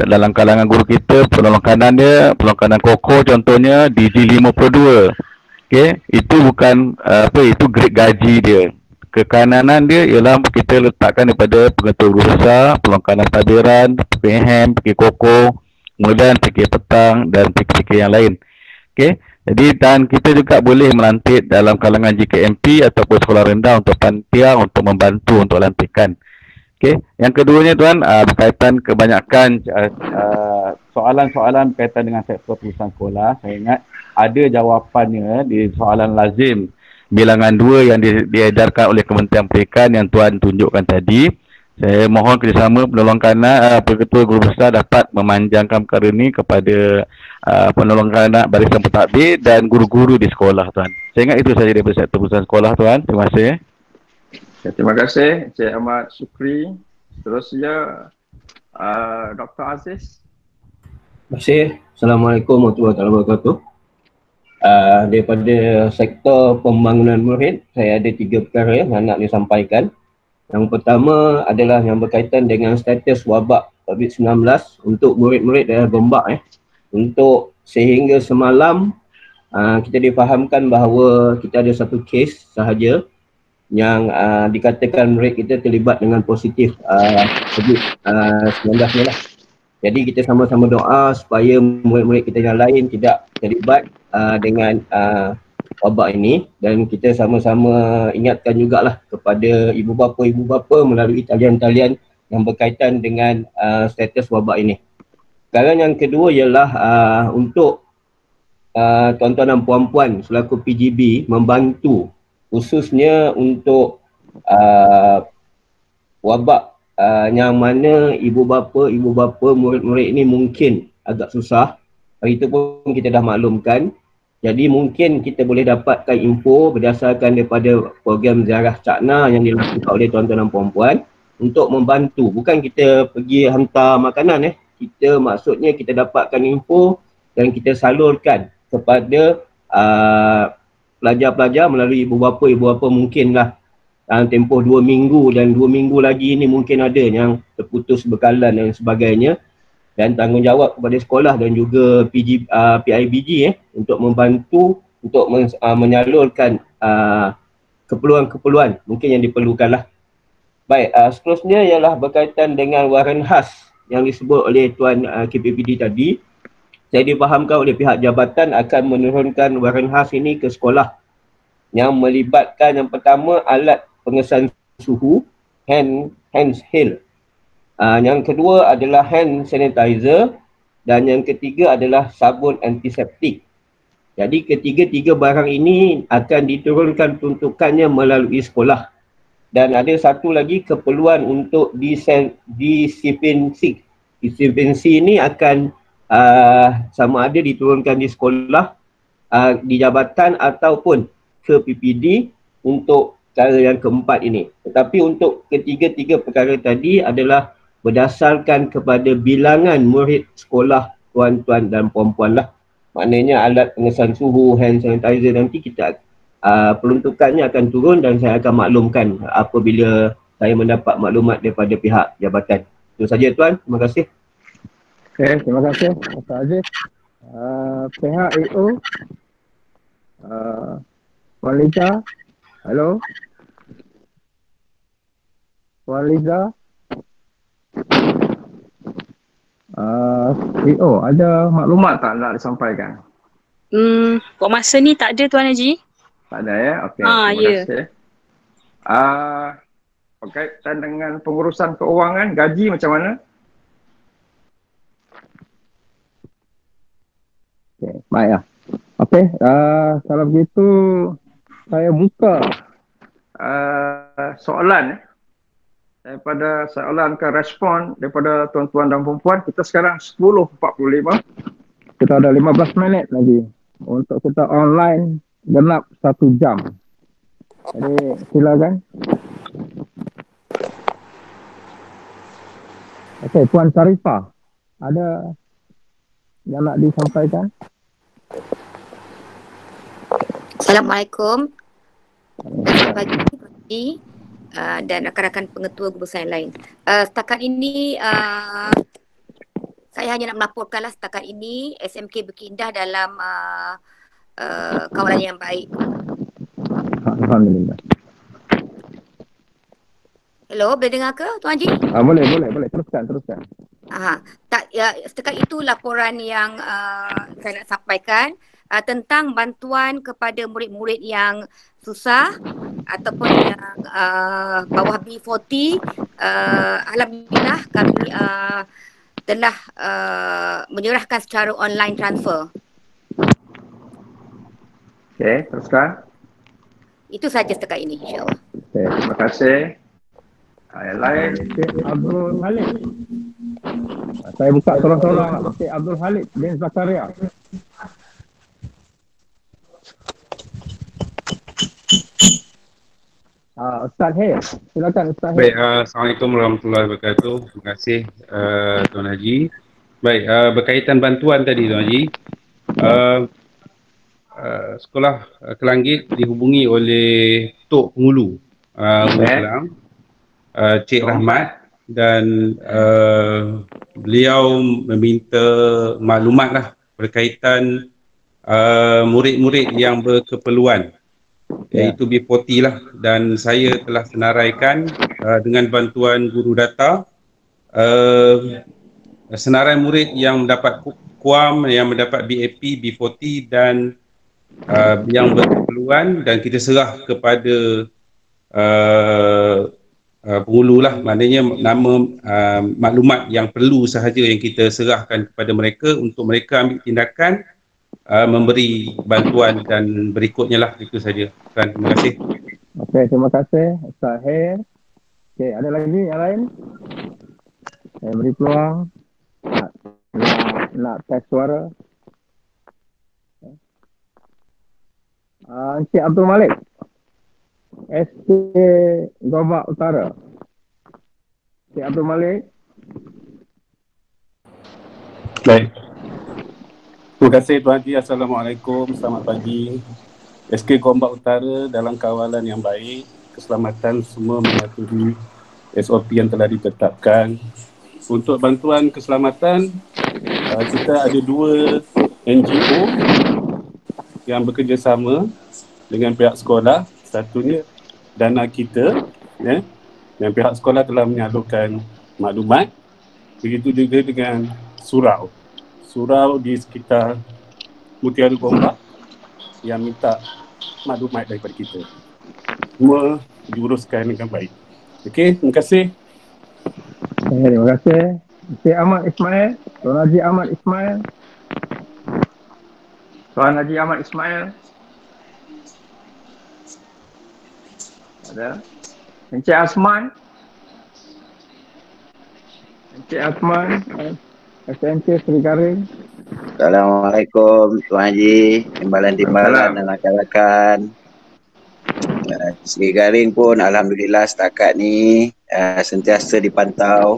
Speaker 10: dalam kalangan guru kita penolong kanan dia, penolong kanan koko contohnya DG 52. Okey, itu bukan itu grade gaji dia. Kekananan dia ialah kita letakkan daripada pengetua guru besar, penolong kanan pentadbiran, PHM, PK koko, kemudian PK petang dan PK yang lain. Okey. Jadi dan kita juga boleh melantik dalam kalangan JKMP ataupun sekolah rendah untuk panitia untuk membantu untuk lantikan. Okey. Yang keduanya tuan berkaitan kebanyakan soalan-soalan berkaitan dengan sektor perusahaan sekolah. Saya ingat ada jawapannya di soalan lazim bilangan 2 yang diedarkan oleh Kementerian Pendidikan yang tuan tunjukkan tadi. Saya mohon kerjasama penolong kanan ketua guru besar dapat memanjangkan perkara ini kepada penolong kanan barisan pentadbir dan guru-guru di sekolah tuan. Saya ingat itu saja daripada sektor perusahaan sekolah tuan. Terima kasih.
Speaker 6: Terima kasih Encik Ahmad Sukri. Seterusnya Dr. Aziz.
Speaker 11: Terima kasih. Assalamualaikum warahmatullahi wabarakatuh. Daripada sektor pembangunan murid, saya ada 3 perkara yang nak disampaikan. Yang pertama adalah yang berkaitan dengan status wabak COVID-19 untuk murid-murid daerah Gombak. Untuk sehingga semalam kita difahamkan bahawa kita ada satu kes sahaja yang dikatakan murid kita terlibat dengan positif COVID-19 ni lah. Jadi kita sama-sama doa supaya murid-murid kita yang lain tidak terlibat dengan wabak ini, dan kita sama-sama ingatkan jugalah kepada ibu bapa melalui talian-talian yang berkaitan dengan status wabak ini. Sekarang yang kedua ialah untuk tuan-tuan dan puan-puan selaku PGB membantu khususnya untuk wabak yang mana ibu bapa murid-murid ini mungkin agak susah. Hari itu pun kita dah maklumkan. Jadi mungkin kita boleh dapatkan info berdasarkan daripada program ziarah cakna yang dilakukan oleh tuan-tuan dan puan-puan untuk membantu. Bukan kita pergi hantar makanan kita maksudnya kita dapatkan info dan kita salurkan kepada pelajar-pelajar melalui ibu bapa mungkinlah tempoh 2 minggu dan 2 minggu lagi ini mungkin ada yang terputus bekalan dan sebagainya. Dan tanggungjawab kepada sekolah dan juga PIBG untuk membantu untuk menyalurkan keperluan-keperluan mungkin yang diperlukanlah. Baik, seterusnya ialah berkaitan dengan waran khas yang disebut oleh Tuan KPPD tadi. Saya difahamkan oleh pihak jabatan akan menurunkan waran khas ini ke sekolah yang melibatkan yang pertama alat pengesan suhu, handheld. Yang kedua adalah hand sanitizer dan yang ketiga adalah sabun antiseptik. Jadi ketiga-tiga barang ini akan diturunkan peruntukannya melalui sekolah. Dan ada satu lagi keperluan untuk disinfeksi. Disinfeksi ini akan sama ada diturunkan di sekolah, di jabatan ataupun ke PPD untuk perkara yang keempat ini. Tetapi untuk ketiga-tiga perkara tadi adalah berdasarkan kepada bilangan murid sekolah tuan-tuan dan puan-puan lah. Maknanya alat pengesan suhu, hand sanitizer nanti kita peruntukannya akan turun dan saya akan maklumkan apabila saya mendapat maklumat daripada pihak jabatan. Itu saja tuan, terima kasih.
Speaker 6: Okey, terima kasih Dr. Aziz. Pihak EO, Puan Liza, halo. Puan Liza. CEO, ada maklumat tak nak disampaikan?
Speaker 12: Buat masa ni tak ada Tuan Haji.
Speaker 6: Tak ada ya? Okey,
Speaker 12: Ya.
Speaker 6: terima kasih. Berkaitan dengan pengurusan keuangan, gaji macam mana? Okey, baiklah. Okey, kalau begitu saya buka soalan daripada soalan ke respon daripada tuan-tuan dan puan-puan. Kita sekarang 10.45. Kita ada 15 minit lagi untuk kita online genap 1 jam. Jadi silakan. Okey, Puan Sarifah, ada yang nak disampaikan?
Speaker 13: Assalamualaikum. Selamat pagi dan rakan-rakan pengetua gubernur yang lain. Setakat ini saya hanya nak melaporkanlah setakat ini SMK Bukit Indah dalam kawalan yang baik.
Speaker 6: Alhamdulillah.
Speaker 13: Hello, boleh dengar ke Tuan Haji?
Speaker 6: Boleh. Teruskan.
Speaker 13: Setakat itu laporan yang saya nak sampaikan tentang bantuan kepada murid-murid yang susah ataupun yang bawah B40. Alhamdulillah kami telah menyerahkan secara online transfer.
Speaker 6: Okey, teruskan.
Speaker 13: Itu saja setakat ini, insyaAllah.
Speaker 6: Okey, terima kasih. Yang lain, Cik Abdul Halik. Saya buka sorang-sorang Cik Abdul Halik bin Zakaria. Ustaz Hair, silakan Ustaz Hair.
Speaker 14: Baik, Assalamualaikum warahmatullahi wabarakatuh. Terima kasih Tuan Haji. Baik, berkaitan bantuan tadi Tuan Haji, Sekolah Kelanggit dihubungi oleh Tok Pengulu Cik Rahmat, dan beliau meminta maklumat lah berkaitan murid-murid yang berkeperluan, iaitu B40 lah, dan saya telah senaraikan dengan bantuan guru data senarai murid yang mendapat KUAM, yang mendapat BAP, B40 dan yang berkeperluan, dan kita serah kepada pengulu lah, maknanya nama maklumat yang perlu sahaja yang kita serahkan kepada mereka untuk mereka ambil tindakan memberi bantuan dan berikutnya lah, itu saja. Terima kasih.
Speaker 6: Okey, terima kasih Ustaz Hair. Okey, ada lagi yang lain? Saya beri peluang nak test suara. Encik Abdul Malik, SK Gombak Utara. Encik Abdul Malik.
Speaker 15: Baik. Terima kasih Tuan Haji. Assalamualaikum. Selamat pagi. SK Gombak Utara dalam kawalan yang baik. Keselamatan semua mematuhi SOP yang telah ditetapkan. Untuk bantuan keselamatan, kita ada 2 NGO yang bekerjasama dengan pihak sekolah. Satunya dana kita, dan pihak sekolah telah menyalurkan maklumat. Begitu juga dengan surau di sekitar Mutiara Gombak yang minta maklumat daripada kita. Semua diuruskan dengan baik. Okey, terima kasih.
Speaker 6: Terima kasih. Encik Ahmad Ismail, Tuan Haji Ahmad Ismail. Tuan Haji Ahmad Ismail. Ada. Encik Asman. Encik Asman, SMK Seri Garing.
Speaker 16: Assalamualaikum Tuan Haji, timbalan-timbalan dan rakan-rakan. Seri Garing pun alhamdulillah setakat ni sentiasa dipantau.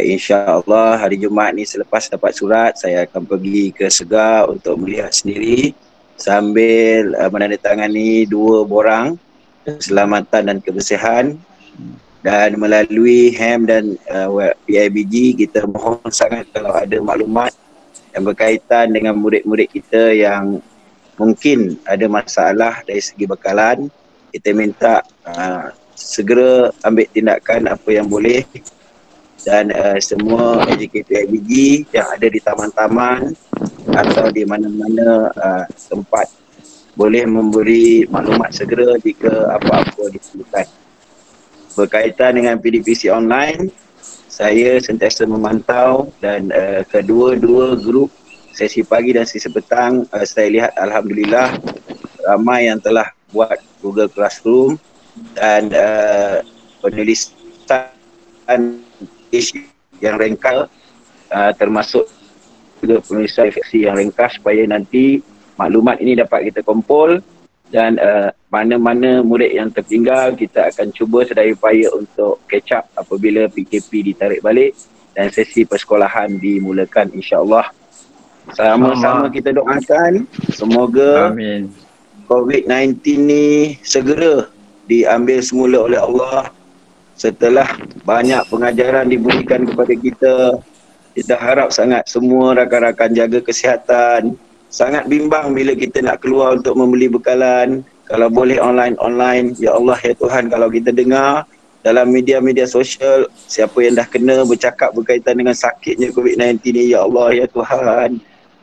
Speaker 16: InsyaAllah hari Jumaat ni selepas dapat surat, saya akan pergi ke Segar untuk melihat sendiri sambil menandatangani 2 borang keselamatan dan kebersihan, dan melalui HAM dan PIBG kita mohon sangat kalau ada maklumat yang berkaitan dengan murid-murid kita yang mungkin ada masalah dari segi bekalan, kita minta segera ambil tindakan apa yang boleh dan semua educator LBG yang ada di taman-taman atau di mana-mana tempat boleh memberi maklumat segera jika apa-apa diperlukan. Berkaitan dengan PDPC online, saya sentiasa memantau dan kedua-dua grup sesi pagi dan sesi petang saya lihat alhamdulillah ramai yang telah buat Google Classroom dan penulisan yang ringkas termasuk juga penulisan refleksi yang ringkas supaya nanti maklumat ini dapat kita kumpul dan mana-mana murid yang tertinggal kita akan cuba sedaya upaya untuk catch up apabila PKP ditarik balik dan sesi persekolahan dimulakan insya-Allah. Sama-sama kita doakan semoga COVID-19 ni segera diambil semula oleh Allah. Setelah banyak pengajaran diberikan kepada kita, kita harap sangat semua rakan-rakan jaga kesihatan. Sangat bimbang bila kita nak keluar untuk membeli bekalan. Kalau boleh online, ya Allah ya Tuhan, kalau kita dengar dalam media-media sosial siapa yang dah kena bercakap berkaitan dengan sakitnya COVID-19 ni, ya Allah ya Tuhan,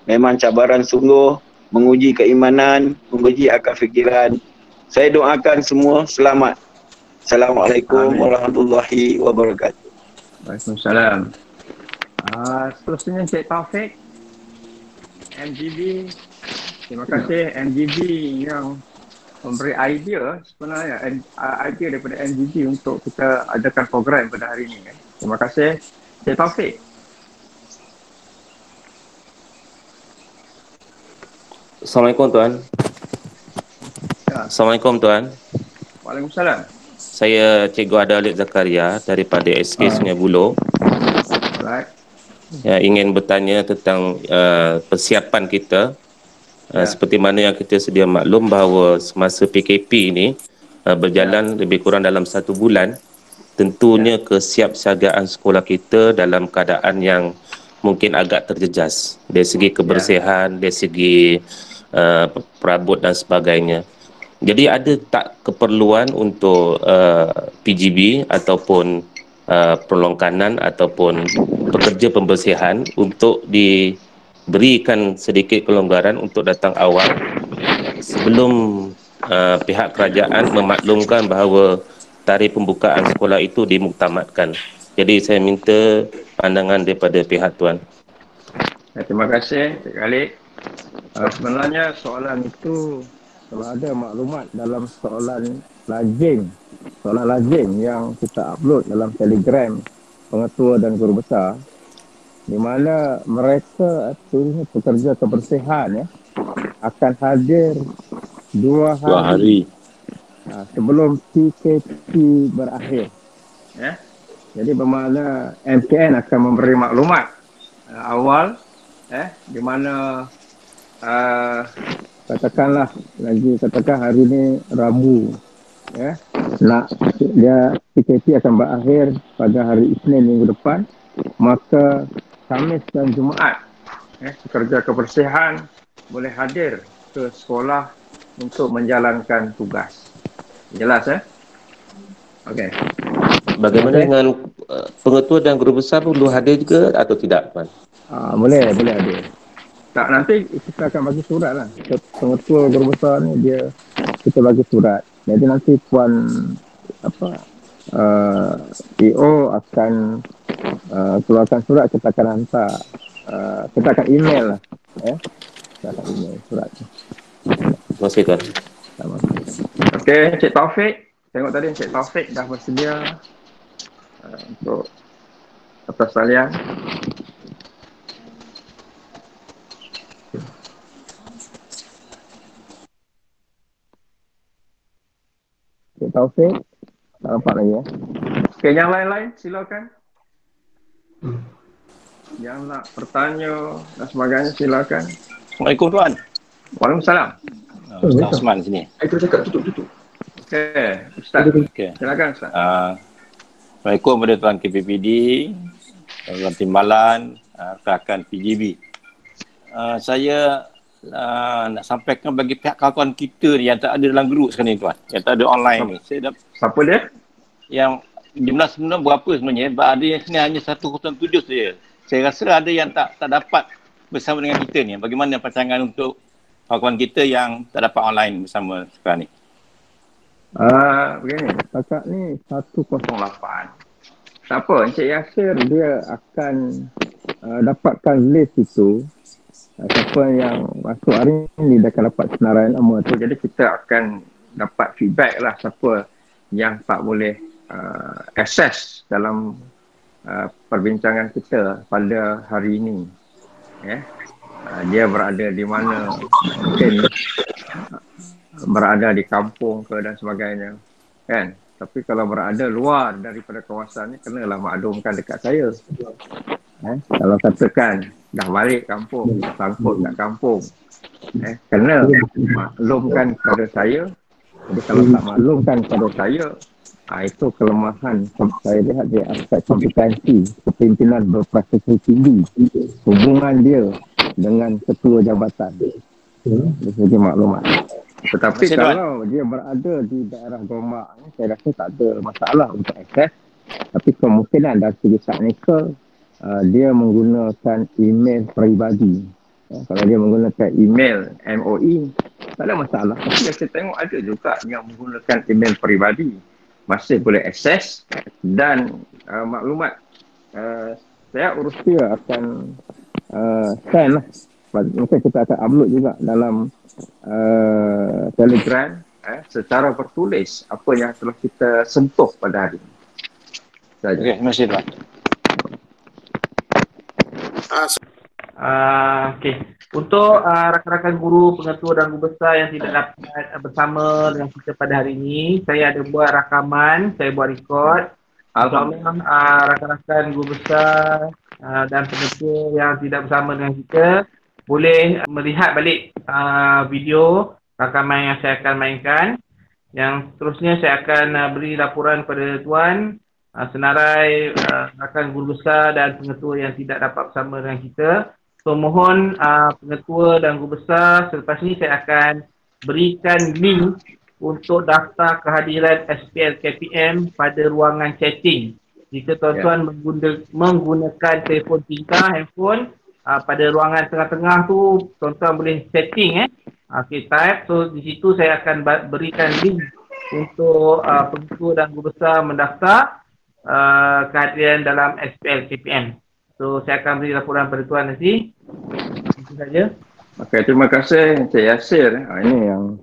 Speaker 16: memang cabaran sungguh, menguji keimanan, menguji akal fikiran. Saya doakan semua selamat. Assalamualaikum warahmatullahi wabarakatuh.
Speaker 6: Waalaikumsalam. Seterusnya Cik Taufik, MGB. Terima kasih MGB yang memberi idea sebenarnya, idea daripada MGB untuk kita adakan program pada hari ini. Terima kasih Cik Taufik.
Speaker 17: Assalamualaikum Tuan. Assalamualaikum Tuan.
Speaker 6: Waalaikumsalam.
Speaker 17: Saya Cikgu Adalid Zakaria daripada SK Sungai Buloh. Ya, ingin bertanya tentang persiapan kita. Seperti mana yang kita sedia maklum bahawa semasa PKP ini berjalan lebih kurang dalam 1 bulan, tentunya kesiapsiagaan sekolah kita dalam keadaan yang mungkin agak terjejas dari segi kebersihan, dari segi perabot dan sebagainya. Jadi ada tak keperluan untuk PGB ataupun perlongkanan ataupun pekerja pembersihan untuk diberikan sedikit kelonggaran untuk datang awal sebelum pihak kerajaan memaklumkan bahawa tarikh pembukaan sekolah itu dimuktamadkan. Jadi saya minta pandangan daripada pihak Tuan.
Speaker 6: Terima kasih Cik Khalid. Sebenarnya soalan itu kalau ada maklumat dalam soalan lazim yang kita upload dalam Telegram pengetua dan guru besar, di mana mereka artinya pekerja kebersihan akan hadir 2 hari sebelum PKP berakhir. Jadi bermakna MKN akan memberi maklumat awal di mana katakan hari ini Rabu dia PKP akan berakhir pada hari Isnin minggu depan, maka Khamis dan Jumaat pekerja kebersihan boleh hadir ke sekolah untuk menjalankan tugas. Jelas Okey.
Speaker 17: Bagaimana dengan pengetua dan guru besar perlu hadir juga atau tidak Tuan?
Speaker 6: Boleh hadir. Tak, nanti kita akan bagi surat lah. Pengetua guru besar ni kita bagi surat. Jadi nanti Puan PO akan keluarkan surat, kita akan hantar, kita akan email lah. Kita akan email surat.
Speaker 17: Terima kasih Tuan.
Speaker 6: Okey, Cik Taufik. Tengok tadi Cik Taufik dah bersedia untuk atas talian. Cik Taufik, tak nampak lagi Okey, yang lain-lain silakan. Yang nak bertanya dan sebagainya silakan.
Speaker 18: Assalamualaikum Tuan.
Speaker 6: Waalaikumsalam.
Speaker 18: Ustaz Osman sini.
Speaker 6: Itu cakap tutup. Okey, Ustaz. Silakan Ustaz.
Speaker 18: Assalamualaikum kepada Tuan KPPD, Tuan Timbalan, rakan PGB. Saya nak sampaikan bagi pihak kawan-kawan kita ni yang tak ada dalam grup sekarang ni Tuan, yang tak ada online ni. Saya dah,
Speaker 6: siapa dia?
Speaker 18: Yang jumlah sebenar berapa sebenarnya? Ada yang sini hanya 107 saja. Saya rasa ada yang tak dapat bersama dengan kita ni. Bagaimana pandangan untuk kawan kita yang tak dapat online bersama sekarang ni?
Speaker 6: Begini, setakat ni 108. Tak apa, Encik Yasir dia akan dapatkan list itu. Siapa yang masuk hari ni dia akan dapat senarai nama tu. Jadi kita akan dapat feedback lah siapa yang tak boleh access dalam perbincangan kita pada hari ini. Dia berada di mana, mungkin berada di kampung ke dan sebagainya, kan? Tapi kalau berada luar daripada kawasan ni, kenalah maklumkan dekat saya. Kalau katakan dah balik kampung, sangkut kat kampung, kena maklumkan kepada saya. Jadi kalau tak maklumkan kepada saya, itu kelemahan saya lihat di aspek kompetensi kepimpinan berprestasi tinggi, hubungan dia dengan ketua jabatan. Dari segi maklumat. Tetapi kalau dia berada di daerah Gombak, saya rasa tak ada masalah untuk akses. Tapi kemungkinan dari segi teknikal, dia menggunakan email peribadi. Kalau dia menggunakan email MOE, tak ada masalah. Tapi saya tengok ada juga yang menggunakan email peribadi, masih boleh akses. Dan maklumat saya urus dia akan send lah. Mungkin kita akan upload juga dalam Telegram secara tertulis apa yang telah kita sentuh pada hari ini. Okey, terima kasih Pak.
Speaker 19: Okey. Untuk rakan-rakan guru, pengetua dan guru besar yang tidak dapat bersama dengan kita pada hari ini, saya ada buat rakaman, saya buat rekod. Alhamdulillah, rakan-rakan guru besar dan pengetua yang tidak bersama dengan kita boleh melihat balik video rakaman yang saya akan mainkan. Yang seterusnya saya akan beri laporan kepada Tuan senarai rakan guru besar dan pengetua yang tidak dapat bersama dengan kita. So mohon pengetua dan guru besar, selepas ini saya akan berikan link untuk daftar kehadiran SPL KPM pada ruangan chatting. Jika tuan-tuan menggunakan telefon pintar, handphone, pada ruangan tengah-tengah tu tuan-tuan boleh setting okay, type. So di situ saya akan berikan link untuk pengetua dan guru besar mendaftar kehadiran dalam SPL KPM. So saya akan beri laporan pada tuan nanti. Itu saja.
Speaker 6: Okay, terima kasih Encik Yasir. Ini yang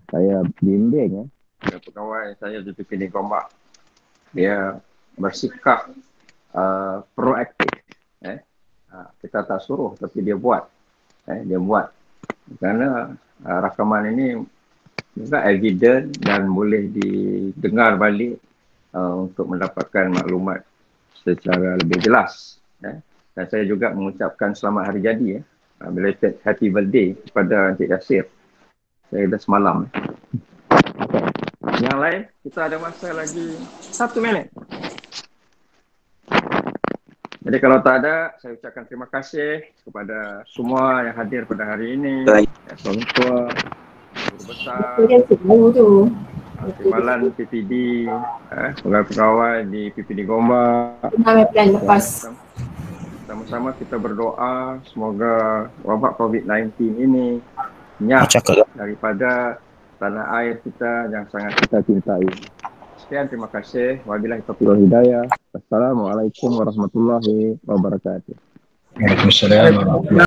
Speaker 6: saya bimbing pegawai saya di PPD Gombak. Dia bersikap proaktif. Kita tak suruh tapi dia buat. Dia buat. Kerana rakaman ini juga evident dan boleh didengar balik untuk mendapatkan maklumat secara lebih jelas. Dan saya juga mengucapkan selamat hari jadi belated happy birthday kepada Encik Yasir. Saya dah semalam. Okay. Yang lain, kita ada masa lagi 1 minit. Jadi kalau tak ada, saya ucapkan terima kasih kepada semua yang hadir pada hari ini. Pengetua, guru besar, timbalan PPD, pegawai-pegawai di PPD Gombak. Sama-sama kita berdoa semoga wabak COVID-19 ini lenyap daripada tanah air kita yang sangat kita cintai. Sekian, terima kasih. Wabillahi taufiq wal hidayah. Wassalamualaikum warahmatullahi wabarakatuh.
Speaker 8: Waalaikumsalam warahmatullahi wabarakatuh.